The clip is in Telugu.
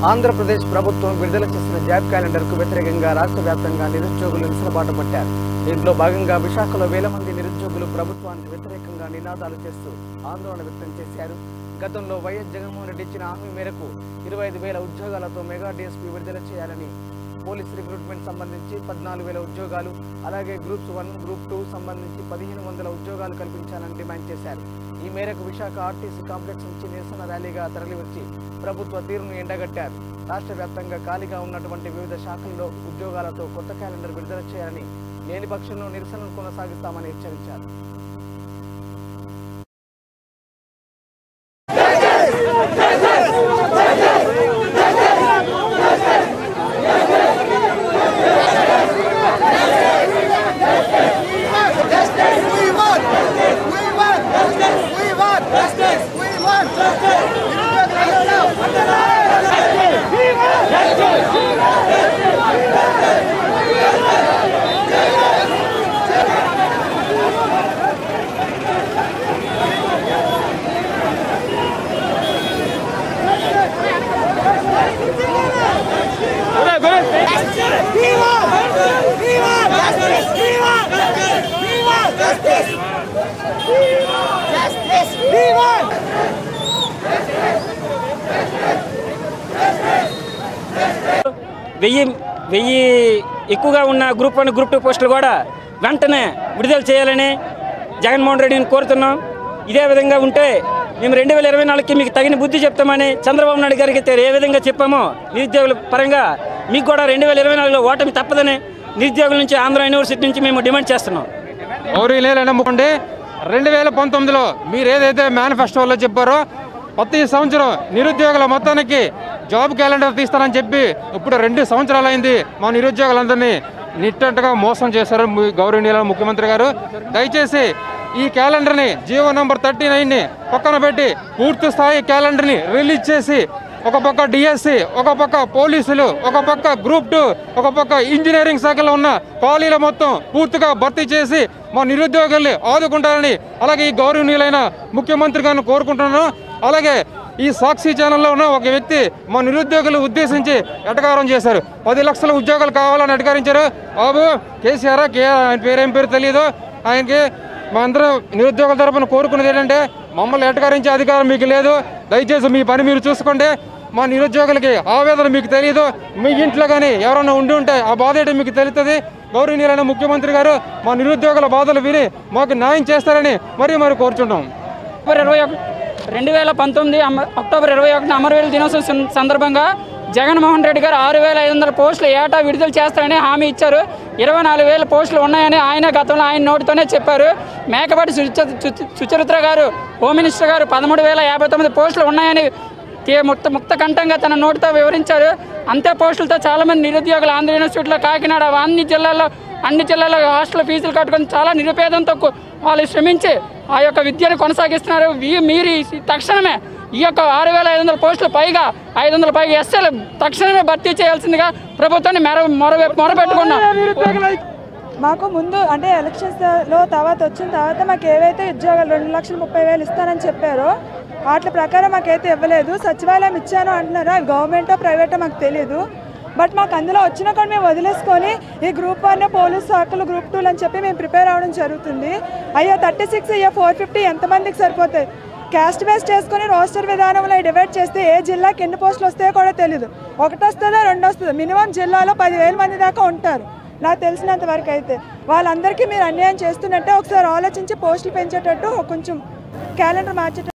ఆంధ్రప్రదేశ్ ప్రభుత్వం విడుదల చేసిన జాబ్ క్యాలెండర్కు వ్యతిరేకంగా రాష్ట్ర వ్యాప్తంగా నిరుద్యోగులు నిరసనబాట పట్టారు. దీంట్లో భాగంగా విశాఖలో వేల మంది నిరుద్యోగులు ప్రభుత్వానికి వ్యతిరేకంగా నినాదాలు చేస్తూ ఆందోళన వ్యక్తం చేశారు. గతంలో వైఎస్ జగన్మోహన్ రెడ్డి ఇచ్చిన హామీ మేరకు 25,000 ఉద్యోగాలతో మెగా డిఎస్పీ విడుదల చేయాలని, పోలీస్ రిక్రూట్మెంట్ సంబంధించి 14,000 ఉద్యోగాలు, అలాగే గ్రూప్స్ 1, గ్రూప్ 2 సంబంధించి 1,500 ఉద్యోగాలు కల్పించాలని డిమాండ్ చేశారు. ఈ మేరకు విశాఖ ఆర్టీసీ కాంప్లెక్స్ నుంచి నిరసన ర్యాలీగా తరలివచ్చి ప్రభుత్వ తీరును ఎండగట్టారు. రాష్ట్ర వ్యాప్తంగా ఖాళీగా ఉన్నటువంటి వివిధ శాఖల్లో ఉద్యోగాలతో కొత్త క్యాలెండర్ విడుదల చేయాలని, లేని పక్షంలో నిరసనను కొనసాగిస్తామని హెచ్చరించారు. వెయ్యి ఎక్కువగా ఉన్న గ్రూప్ 1, గ్రూప్ 2 పోస్టులు కూడా వెంటనే విడుదల చేయాలని జగన్మోహన్ రెడ్డిని కోరుతున్నాం. ఇదే విధంగా ఉంటే మేము 2024కి మీకు తగిన బుద్ధి చెప్తామని చంద్రబాబు నాయుడు గారికి ఏ విధంగా చెప్పామో నిరుద్యోగుల పరంగా మీకు కూడా 2024లో ఓటమి తప్పదని నిరుద్యోగుల నుంచి ఆంధ్ర యూనివర్సిటీ నుంచి మేము డిమాండ్ చేస్తున్నాం. నమ్ముకోండి, 2019లో మీరు ఏదైతే మేనిఫెస్టోలో చెప్పారో ప్రతి సంవత్సరం నిరుద్యోగుల మొత్తానికి జాబ్ క్యాలెండర్ తీస్తారని చెప్పి ఇప్పుడు 2 సంవత్సరాలు అయింది. మా నిరుద్యోగులందరినీ నిట్టంటగా మోసం చేశారు గౌరవనీయుల ముఖ్యమంత్రి గారు. దయచేసి ఈ క్యాలెండర్ని జీవో నంబర్ 39ని పక్కన పెట్టి పూర్తి స్థాయి క్యాలెండర్ని రిలీజ్ చేసి ఒక పక్క డిఎస్సి, ఒక పక్క పోలీసులు, ఒక పక్క గ్రూప్ 2, ఒక పక్క ఇంజనీరింగ్ శాఖలో ఉన్న ఖాళీలు మొత్తం పూర్తిగా భర్తీ చేసి మా నిరుద్యోగుల్ని ఆదుకుంటారని అలాగే ఈ గౌరవనీయులైన ముఖ్యమంత్రి గారిని కోరుకుంటున్నాను. అలాగే ఈ సాక్షి ఛానల్లో ఉన్న ఒక వ్యక్తి మా నిరుద్యోగులు ఉద్దేశించి ఎటకారం చేశారు. 10 లక్షల ఉద్యోగాలు కావాలని ఎటకారించారు. బాబు కేసీఆర్, ఆయన పేరేం పేరు తెలియదు. ఆయనకి మా అందరూ నిరుద్యోగుల తరపున కోరుకునేది ఏంటంటే మమ్మల్ని ఎటకారించే అధికారం మీకు లేదు. దయచేసి మీ పని మీరు చూసుకోండి. మా నిరుద్యోగులకి ఆవేదన మీకు తెలియదు. మీ ఇంట్లో కానీ ఎవరైనా ఉండి ఉంటే ఆ బాధ ఏంటో మీకు తెలుస్తుంది. గౌరవనీయులైన ముఖ్యమంత్రి గారు మా నిరుద్యోగుల బాధలు విని మాకు న్యాయం చేస్తారని మరి కోరుచున్నాం. 2019 అక్టోబర్ 21 అమరవీరుల దినోత్సవం సందర్భంగా జగన్మోహన్ రెడ్డి గారు 6,500 పోస్టులు ఏటా విడుదల చేస్తారని హామీ ఇచ్చారు. 24,000 పోస్టులు ఉన్నాయని ఆయన గతంలో ఆయన నోటితోనే చెప్పారు. మేకపాటి సుచరిత్ర గారు, హోమ్ మినిస్టర్ గారు 13,059 పోస్టులు ఉన్నాయని ముక్త కంఠంగా తన నోటితో వివరించారు. అంతే పోస్టులతో చాలామంది నిరుద్యోగులు ఆంధ్ర యూనివర్సిటీలో, కాకినాడ అన్ని జిల్లాల్లో హాస్టల్ ఫీజులు కట్టుకొని చాలా నిరుపేదంతో వాళ్ళు శ్రమించి ఆ యొక్క విద్యను కొనసాగిస్తున్నారు. మీరు తక్షణమే ఈ యొక్క 6,500 పోస్టులు పైగా 500 పైగా ఎస్ఎల్ తక్షణమే భర్తీ చేయాల్సిందిగా ప్రభుత్వాన్ని మొరపెట్టుకున్నాం. మాకు ముందు అంటే ఎలక్షన్స్లో వచ్చిన తర్వాత మాకు ఏవైతే ఉద్యోగాలు 2,30,000 ఇస్తానని చెప్పారో వాటి ప్రకారం మాకైతే ఇవ్వలేదు. సచివాలయం ఇచ్చాను అంటున్నారు. అవి గవర్నమెంటో ప్రైవేటో మాకు తెలియదు. బట్ మాకు అందులో వచ్చినా కూడా మేము వదిలేసుకొని ఈ గ్రూప్ 1 పోలీస్ శాఖలు, గ్రూప్ 2 అని చెప్పి మేము ప్రిపేర్ అవ్వడం జరుగుతుంది. అయ్యో 36, అయ్యో 450 ఎంతమందికి సరిపోతాయి? క్యాస్ట్ బేస్ చేసుకుని రోస్టర్ విధానంలో డివైడ్ చేస్తే ఏ జిల్లాకి ఎన్ని పోస్టులు వస్తాయో కూడా తెలియదు. 1 వస్తుందో 2 వస్తుందో. మినిమం జిల్లాలో 10,000 మంది దాకా ఉంటారు నాకు తెలిసినంత వరకు. అయితే వాళ్ళందరికీ మీరు అన్యాయం చేస్తున్నట్టే ఒకసారి ఆలోచించి పోస్టులు పెంచేటట్టు కొంచెం క్యాలెండర్ మార్చేటట్టు